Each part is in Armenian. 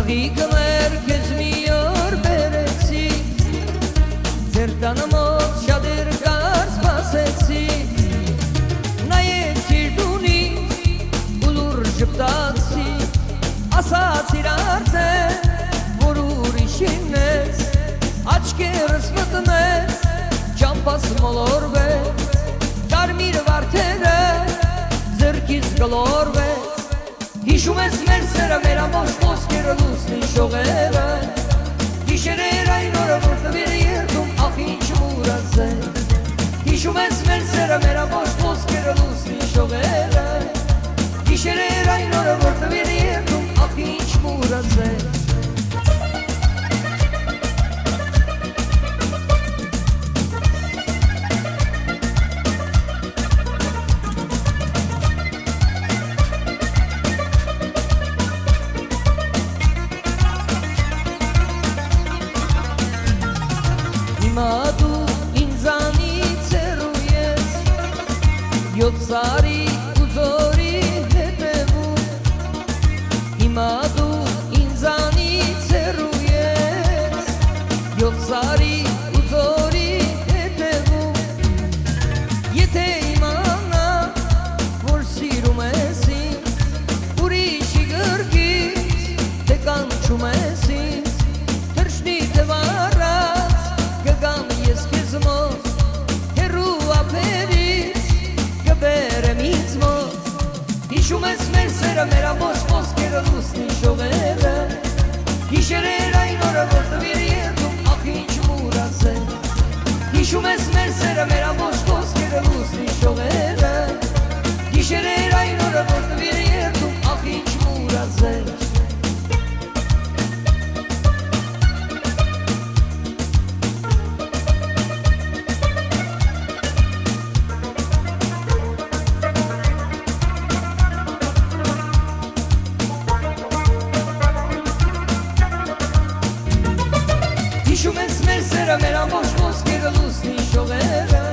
Ծաղիկներ քեզ մի օր բերեցի, ձեր տանը մոտ շատեր կար սպասեցի, նայեցիր դունից ու լուր ժպտացի, ասացիր արդեն, որ ուրիշին ես, աչքերս մտնես, ճամպաս մոլորվեց, կարմիր վարդերը ձեռքից գլորվեց, հիշում ես մեր սերը, մեր ամոչ ոսկերը լուսնի շողերը, հիշերեր այն օրը, որ տվիր երդում, ախ ինչ մուրած է, հիշում ես մեր սերը, մեր ամոչ ոսկերը լուսնի շողերը, հիշերեր այն օրը, որ տվիր երդում, ախ ինչ մուրած է. Հիմա դու ինձանից հեռու ես, յոթ սարի ու ձորի հետևում, հիմա դու ինձանից հեռու ես, յոթ սարի ու ձորի հետևում, եթե իմանա, որ սիրում ես ինձ, ուրիշի գրկից, թե կանչում ես ինձ, թրջնի դվարած, կգամ ես քեզ մոտ, հեռու ափերից, կբերեմ ինձ մոտ, հիշում ես մեր սերը, մեր ամոչ ոսկերը լուսնի շողերը, հիշերեր այն օրը, որ տվիր երդում, ախ ինչ մուրած է, հիշում ես մեր սերը, մեր ամոչ ոսկերը լուսնի շողերը, հիշերեր այն օրը, որ տվիր երդում, ախ ինչ մուրած է. Հիշում ես մեր սերը, մեր ամոչ ոսկերը լուսնի շողերը,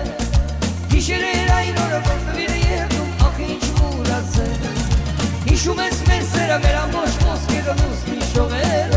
հիշերեր այն օրը, որ տվիր երդում, ախ ինչ մուրած է, հիշում ես մեր սերը, մեր ամոչ ոսկերը լուսնի շողերը,